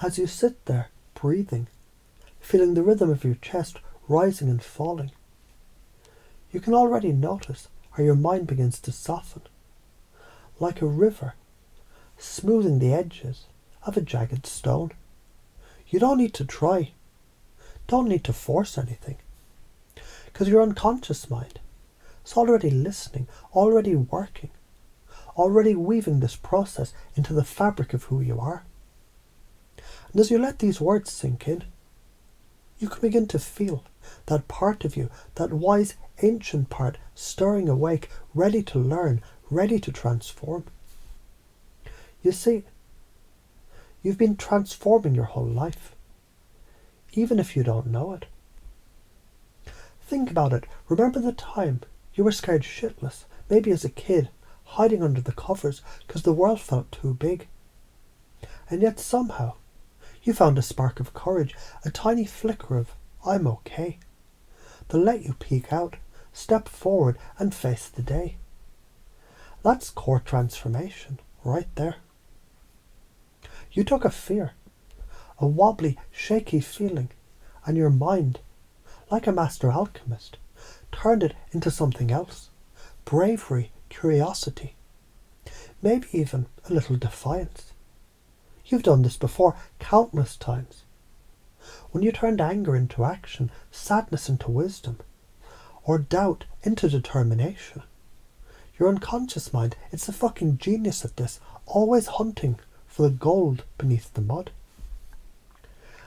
As you sit there, breathing, feeling the rhythm of your chest rising and falling, you can already notice how your mind begins to soften, like a river smoothing the edges of a jagged stone. You don't need to try, don't need to force anything, because your unconscious mind is already listening, already working, already weaving this process into the fabric of who you are. And as you let these words sink in, you can begin to feel that part of you, that wise ancient part stirring awake, ready to learn, ready to transform. You see, you've been transforming your whole life, even if you don't know it. Think about it. Remember the time you were scared shitless, maybe as a kid, hiding under the covers because the world felt too big. And yet somehow you found a spark of courage, a tiny flicker of I'm okay, that let you peek out, step forward and face the day. That's core transformation right there. You took a fear, a wobbly, shaky feeling, and your mind, like a master alchemist, turned it into something else. Bravery, curiosity, maybe even a little defiance. You've done this before countless times. When you turned anger into action, sadness into wisdom, or doubt into determination. Your unconscious mind, it's a fucking genius at this, always hunting for the gold beneath the mud.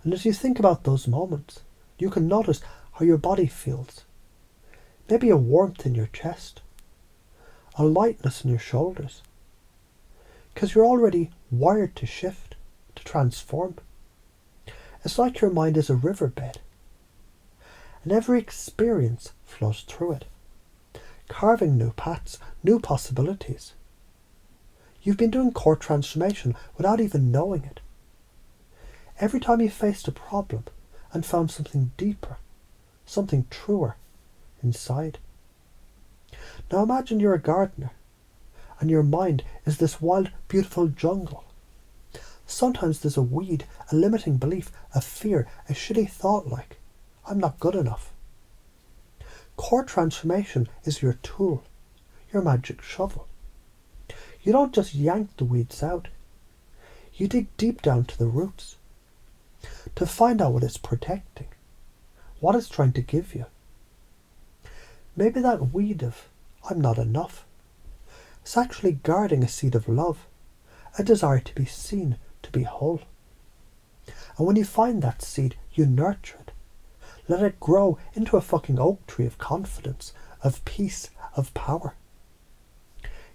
And as you think about those moments, you can notice how your body feels. Maybe a warmth in your chest, a lightness in your shoulders, because you're already wired to shift, to transform. It's like your mind is a riverbed, and every experience flows through it, carving new paths, new possibilities. You've been doing core transformation without even knowing it. Every time you faced a problem and found something deeper, something truer inside. Now imagine you're a gardener and your mind is this wild, beautiful jungle. Sometimes there's a weed, a limiting belief, a fear, a shitty thought like, I'm not good enough. Core transformation is your tool, your magic shovel. You don't just yank the weeds out. You dig deep down to the roots to find out what it's protecting, what it's trying to give you. Maybe that weed of I'm not enough is actually guarding a seed of love, a desire to be seen, to be whole. And when you find that seed, you nurture it. Let it grow into a fucking oak tree of confidence, of peace, of power.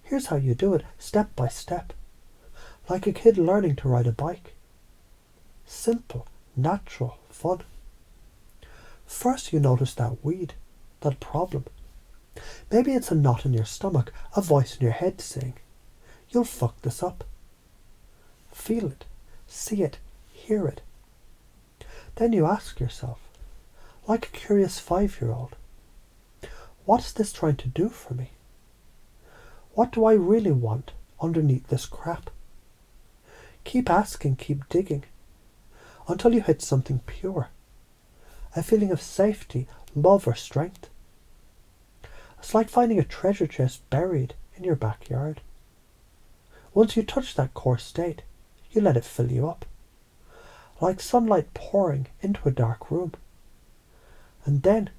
Here's how you do it, step by step. Like a kid learning to ride a bike. Simple, natural, fun. First you notice that weed, that problem. Maybe it's a knot in your stomach, a voice in your head saying, you'll fuck this up. Feel it, see it, hear it. Then you ask yourself, like a curious 5-year-old, what's this trying to do for me? What do I really want underneath this crap? Keep asking, keep digging, until you hit something pure, a feeling of safety, love or strength. It's like finding a treasure chest buried in your backyard. Once you touch that core state, you let it fill you up, like sunlight pouring into a dark room. And then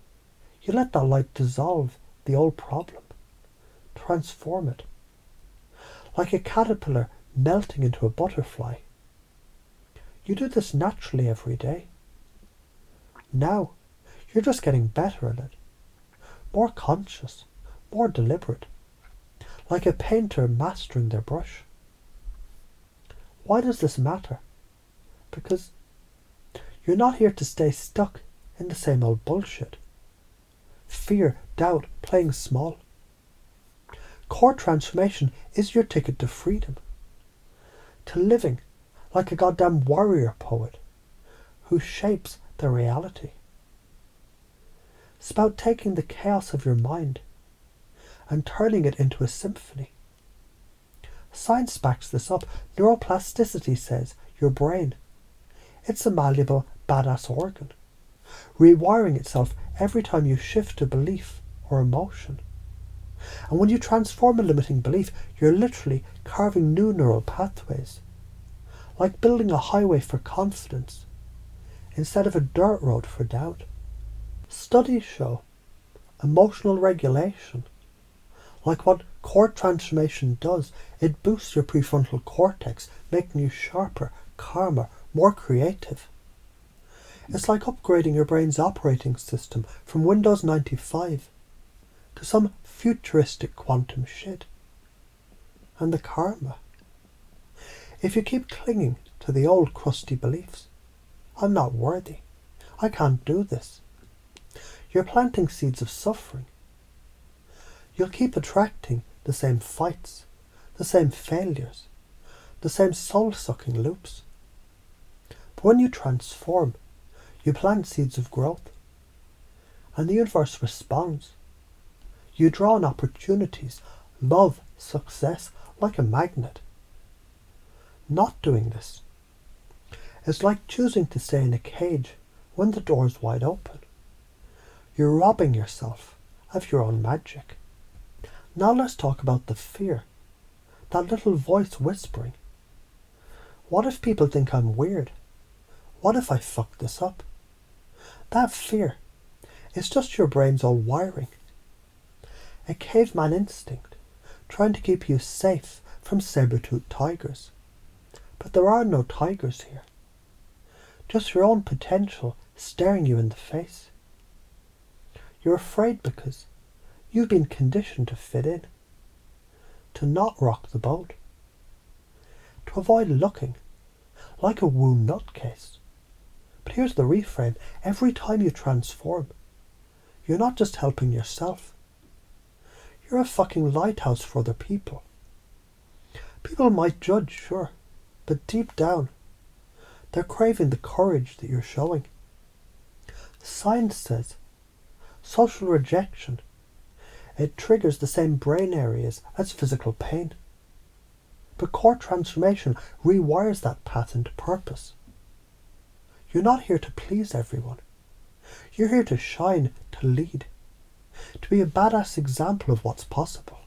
you let that light dissolve the old problem, transform it, like a caterpillar melting into a butterfly. You do this naturally every day. Now, you're just getting better at it, more conscious, more deliberate, like a painter mastering their brush. Why does this matter? Because you're not here to stay stuck in the same old bullshit. Fear, doubt, playing small. Core transformation is your ticket to freedom, to living like a goddamn warrior poet who shapes their reality. It's about taking the chaos of your mind and turning it into a symphony. Science backs this up. Neuroplasticity says your brain, It's a malleable, badass organ, rewiring itself every time you shift a belief or emotion. And when you transform a limiting belief, you're literally carving new neural pathways, like building a highway for confidence instead of a dirt road for doubt. Studies show emotional regulation, like what core transformation does, it boosts your prefrontal cortex, making you sharper, calmer, more creative. It's like upgrading your brain's operating system from Windows 95 to some futuristic quantum shit. And the karma. If you keep clinging to the old crusty beliefs, I'm not worthy, I can't do this, you're planting seeds of suffering. You'll keep attracting the same fights, the same failures, the same soul-sucking loops. But when you transform, you plant seeds of growth, and the universe responds. You draw on opportunities, love, success, like a magnet. Not doing this is like choosing to stay in a cage when the door's wide open. You're robbing yourself of your own magic. Now let's talk about the fear, that little voice whispering. What if people think I'm weird? What if I fuck this up? That fear is just your brain's old wiring. A caveman instinct, trying to keep you safe from saber-toothed tigers. But there are no tigers here. Just your own potential staring you in the face. You're afraid because you've been conditioned to fit in, to not rock the boat, to avoid looking like a woo nutcase. But here's the reframe. Every time you transform, you're not just helping yourself. You're a fucking lighthouse for other people. People might judge, sure, but deep down, they're craving the courage that you're showing. Science says social rejection, it triggers the same brain areas as physical pain. But core transformation rewires that path into purpose. You're not here to please everyone. You're here to shine, to lead, to be a badass example of what's possible.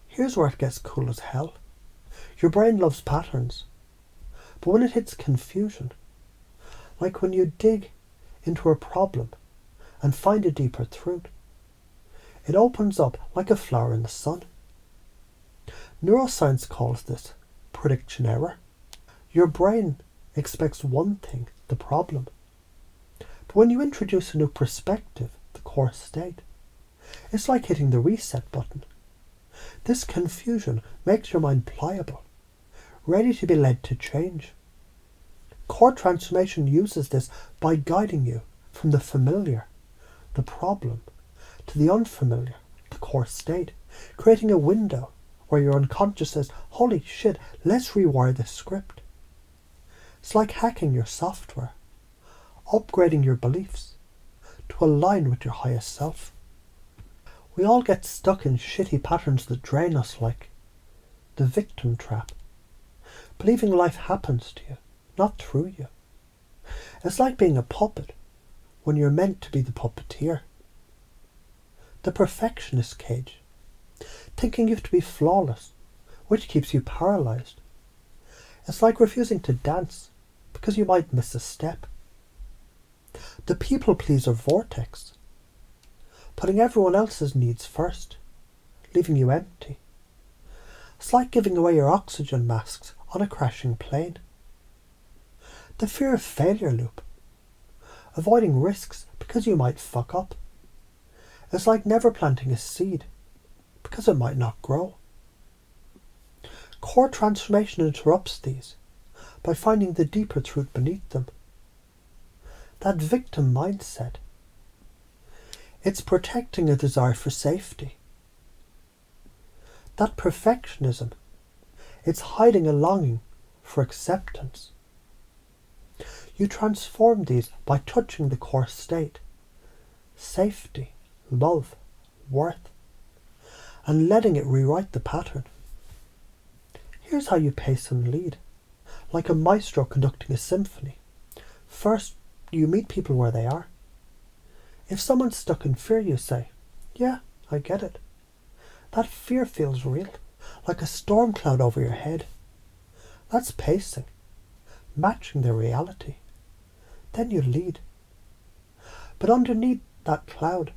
Here's where it gets cool as hell. Your brain loves patterns, but when it hits confusion, like when you dig into a problem and find a deeper truth, it opens up like a flower in the sun. Neuroscience calls this prediction error. Your brain expects one thing, the problem. But when you introduce a new perspective, the core state, it's like hitting the reset button. This confusion makes your mind pliable, ready to be led to change. Core transformation uses this by guiding you from the familiar, the problem, to the unfamiliar, the core state, creating a window where your unconscious says, holy shit, let's rewire this script. It's like hacking your software, upgrading your beliefs to align with your highest self. We all get stuck in shitty patterns that drain us, like the victim trap, believing life happens to you, not through you. It's like being a puppet when you're meant to be the puppeteer. The perfectionist cage, thinking you have to be flawless, which keeps you paralyzed. It's like refusing to dance because you might miss a step. The people pleaser vortex, putting everyone else's needs first, leaving you empty. It's like giving away your oxygen masks on a crashing plane. The fear of failure loop, avoiding risks because you might fuck up. It's like never planting a seed because it might not grow. Core transformation interrupts these by finding the deeper truth beneath them. That victim mindset, it's protecting a desire for safety. That perfectionism, it's hiding a longing for acceptance. You transform these by touching the core state, safety, love, worth, and letting it rewrite the pattern. Here's how you pace and lead, like a maestro conducting a symphony. First, you meet people where they are. If someone's stuck in fear, you say, "Yeah, I get it." That fear feels real, like a storm cloud over your head. That's pacing, matching their reality. Then you lead. But underneath that cloud,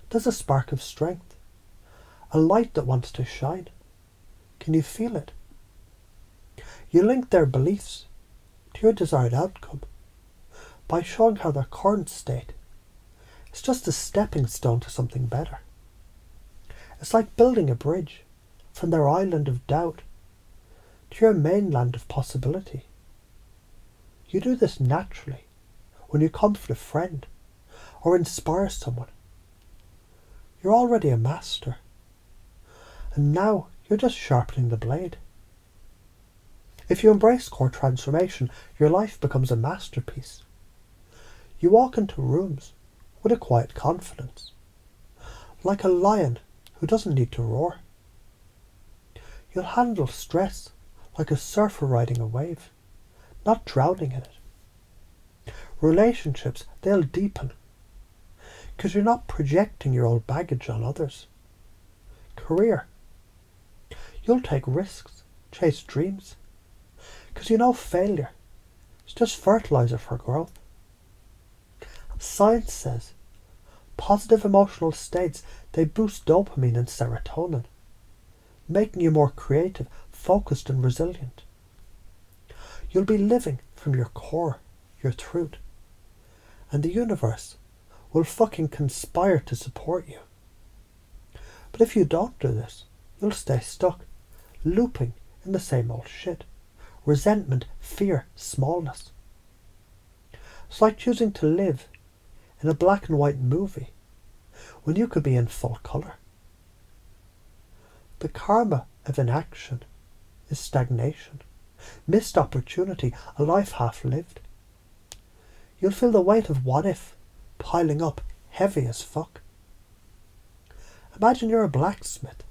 there's a spark of strength, a light that wants to shine. Can you feel it? You link their beliefs to your desired outcome by showing how their current state is just a stepping stone to something better. It's like building a bridge from their island of doubt to your mainland of possibility. You do this naturally when you comfort a friend or inspire someone. You're already a master, and now you're just sharpening the blade. If you embrace core transformation, your life becomes a masterpiece. You walk into rooms with a quiet confidence, like a lion who doesn't need to roar. You'll handle stress like a surfer riding a wave, not drowning in it. Relationships, they'll deepen, because you're not projecting your old baggage on others. Career, you'll take risks, chase dreams, because you know failure is just fertilizer for growth. Science says positive emotional states, they boost dopamine and serotonin, making you more creative, focused and resilient. You'll be living from your core, your truth, and the universe will fucking conspire to support you. But if you don't do this, you'll stay stuck, looping in the same old shit. Resentment, fear, smallness. It's like choosing to live in a black and white movie when you could be in full colour. The karma of inaction is stagnation, missed opportunity, a life half lived. You'll feel the weight of what if piling up heavy as fuck. Imagine you're a blacksmith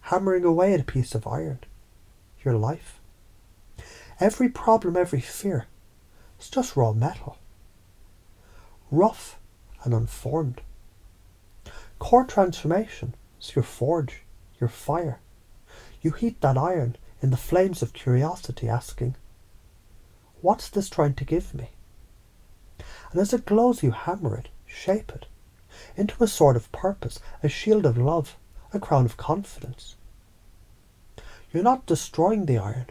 hammering away at a piece of iron. Your life. Every problem, every fear, it's just raw metal. Rough and unformed. Core transformation is your forge, your fire. You heat that iron in the flames of curiosity, asking, what's this trying to give me? And as it glows, you hammer it, shape it, into a sword of purpose, a shield of love, a crown of confidence. You're not destroying the iron.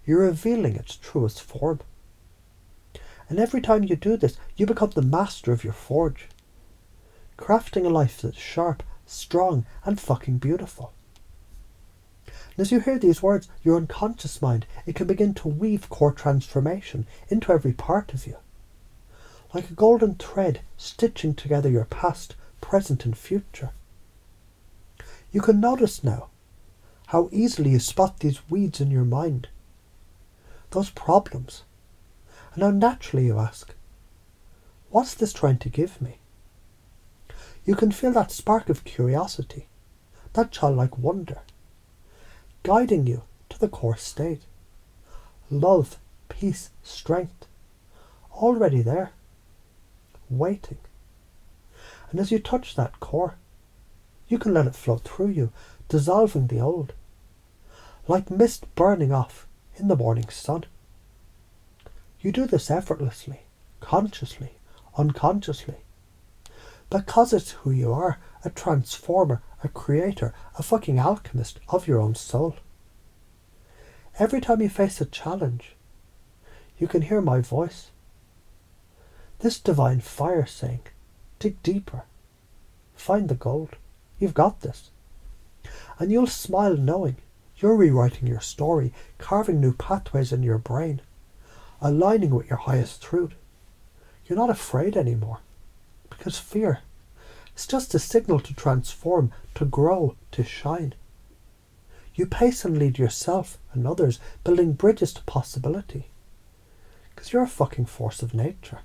You're revealing its truest form. And every time you do this, you become the master of your forge, crafting a life that's sharp, strong, and fucking beautiful. And as you hear these words, your unconscious mind, it can begin to weave core transformation into every part of you, like a golden thread stitching together your past, present, and future. You can notice now how easily you spot these weeds in your mind, those problems, and how naturally you ask, what's this trying to give me? You can feel that spark of curiosity, that childlike wonder, guiding you to the core state. Love, peace, strength, already there, waiting. And as you touch that core, you can let it flow through you, dissolving the old, like mist burning off in the morning sun. You do this effortlessly, consciously, unconsciously, because it's who you are, a transformer, a creator, a fucking alchemist of your own soul. Every time you face a challenge, you can hear my voice, this divine fire saying, dig deeper, find the gold, you've got this. And you'll smile knowing you're rewriting your story, carving new pathways in your brain, aligning with your highest truth. You're not afraid anymore, because fear is just a signal to transform, to grow, to shine. You pace and lead yourself and others, building bridges to possibility, because you're a fucking force of nature.